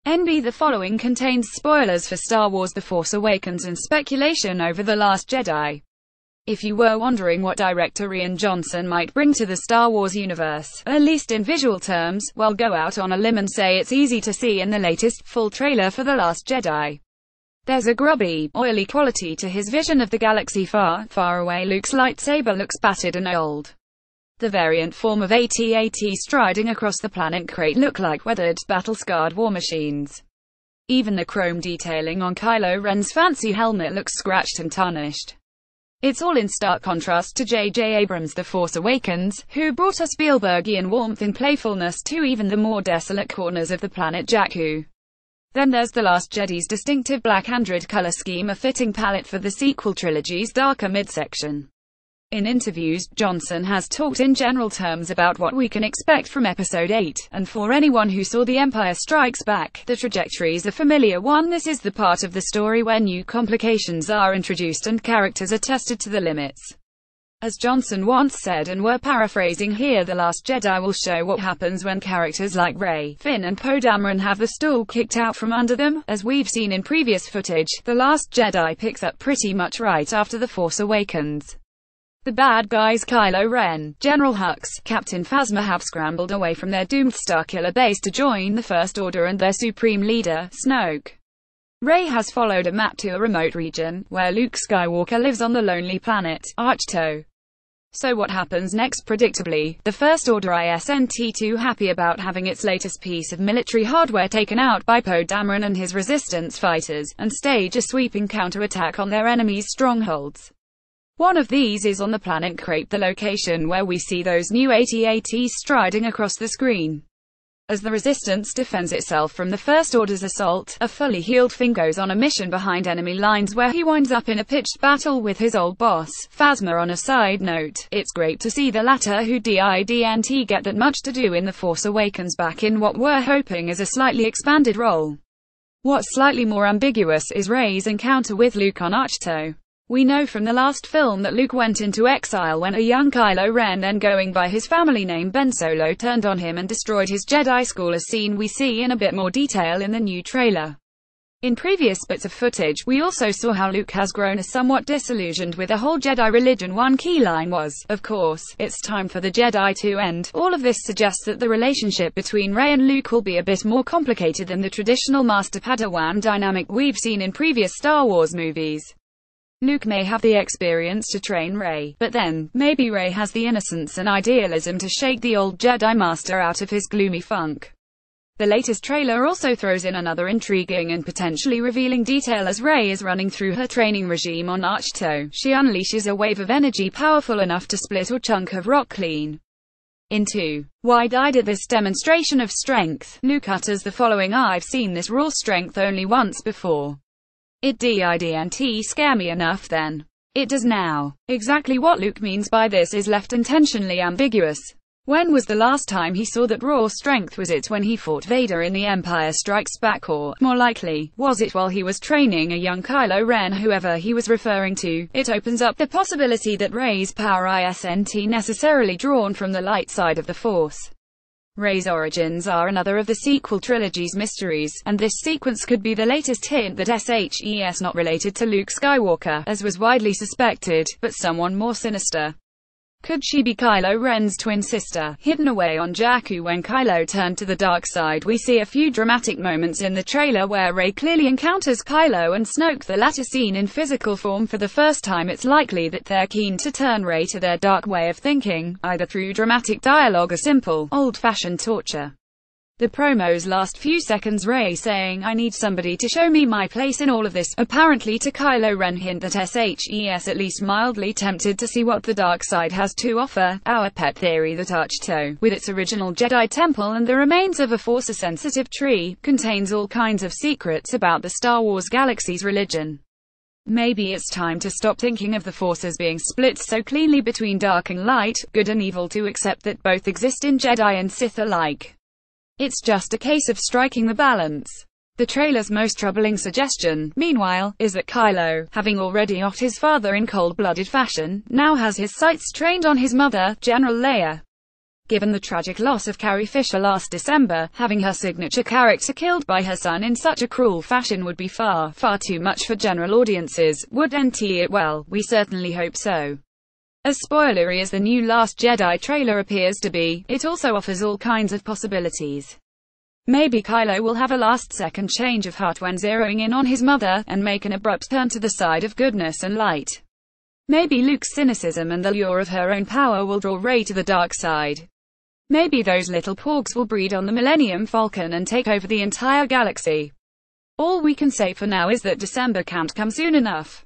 NB The following contains spoilers for Star Wars The Force Awakens and speculation over The Last Jedi. If you were wondering what director Rian Johnson might bring to the Star Wars universe, at least in visual terms, well, go out on a limb and say it's easy to see in the latest, full trailer for The Last Jedi. There's a grubby, oily quality to his vision of the galaxy far, far away. Luke's lightsaber looks battered and old. The variant form of ATAT striding across the planet Crait look like weathered, battle-scarred war machines. Even the chrome detailing on Kylo Ren's fancy helmet looks scratched and tarnished. It's all in stark contrast to J.J. Abrams' The Force Awakens, who brought a Spielbergian warmth and playfulness to even the more desolate corners of the planet Jakku. Then there's The Last Jedi's distinctive blackandred color scheme, a fitting palette for the sequel trilogy's darker midsection. In interviews, Johnson has talked in general terms about what we can expect from Episode 8, and for anyone who saw The Empire Strikes Back, the trajectory's a familiar one. This is the part of the story where new complications are introduced and characters are tested to the limits. As Johnson once said, and we're paraphrasing here, The Last Jedi will show what happens when characters like Rey, Finn and Poe Dameron have the stool kicked out from under them. As we've seen in previous footage, The Last Jedi picks up pretty much right after The Force Awakens. The bad guys Kylo Ren, General Hux, Captain Phasma have scrambled away from their doomed Starkiller Base to join the First Order and their supreme leader, Snoke. Rey has followed a map to a remote region, where Luke Skywalker lives on the lonely planet, AhchTo. So what happens next? Predictably, the First Order isn't too happy about having its latest piece of military hardware taken out by Poe Dameron and his resistance fighters, and stage a sweeping counterattack on their enemies' strongholds. One of these is on the planet Crait, the location where we see those new AT-ATs striding across the screen. As the Resistance defends itself from the First Order's assault, a fully healed Finn goes on a mission behind enemy lines where he winds up in a pitched battle with his old boss, Phasma. On a side note, it's great to see the latter who didn't get that much to do in The Force Awakens back in what we're hoping is a slightly expanded role. What's slightly more ambiguous is Rey's encounter with Luke on AhchTo. We know from the last film that Luke went into exile when a young Kylo Ren, then going by his family name Ben Solo, turned on him and destroyed his Jedi school, a scene we see in a bit more detail in the new trailer. In previous bits of footage, we also saw how Luke has grown somewhat disillusioned with the whole Jedi religion. One key line was, of course, "It's time for the Jedi to end." All of this suggests that the relationship between Rey and Luke will be a bit more complicated than the traditional Master-Padawan dynamic we've seen in previous Star Wars movies. Luke may have the experience to train Rey, but then, maybe Rey has the innocence and idealism to shake the old Jedi Master out of his gloomy funk. The latest trailer also throws in another intriguing and potentially revealing detail. As Rey is running through her training regime on AhchTo, she unleashes a wave of energy powerful enough to split a chunk of rock clean in two. Wide-eyed at this demonstration of strength, Luke utters the following: "I've seen this raw strength only once before. It didn't scare me enough then. It does now." Exactly what Luke means by this is left intentionally ambiguous. When was the last time he saw that raw strength? Was it when he fought Vader in The Empire Strikes Back, or, more likely, was it while he was training a young Kylo Ren? Whoever he was referring to, it opens up the possibility that Rey's power isn't necessarily drawn from the light side of the Force. Rey's origins are another of the sequel trilogy's mysteries, and this sequence could be the latest hint that she's not related to Luke Skywalker, as was widely suspected, but someone more sinister. Could she be Kylo Ren's twin sister, hidden away on Jakku when Kylo turned to the dark side? We see a few dramatic moments in the trailer where Rey clearly encounters Kylo and Snoke, the latter seen in physical form for the first time. It's likely that they're keen to turn Rey to their dark way of thinking, either through dramatic dialogue or simple, old-fashioned torture. The promo's last few seconds, Rey saying, "I need somebody to show me my place in all of this," apparently to Kylo Ren, hint that she's at least mildly tempted to see what the dark side has to offer. Our pet theory that AhchTo, with its original Jedi temple and the remains of a Force-sensitive tree, contains all kinds of secrets about the Star Wars galaxy's religion. Maybe it's time to stop thinking of the Force as being split so cleanly between dark and light, good and evil, to accept that both exist in Jedi and Sith alike. It's just a case of striking the balance. The trailer's most troubling suggestion, meanwhile, is that Kylo, having already offed his father in cold-blooded fashion, now has his sights trained on his mother, General Leia. Given the tragic loss of Carrie Fisher last December, having her signature character killed by her son in such a cruel fashion would be far, far too much for general audiences. Would NT it well? We certainly hope so. As spoilery as the new Last Jedi trailer appears to be, it also offers all kinds of possibilities. Maybe Kylo will have a last-second change of heart when zeroing in on his mother, and make an abrupt turn to the side of goodness and light. Maybe Luke's cynicism and the lure of her own power will draw Rey to the dark side. Maybe those little porgs will breed on the Millennium Falcon and take over the entire galaxy. All we can say for now is that December can't come soon enough.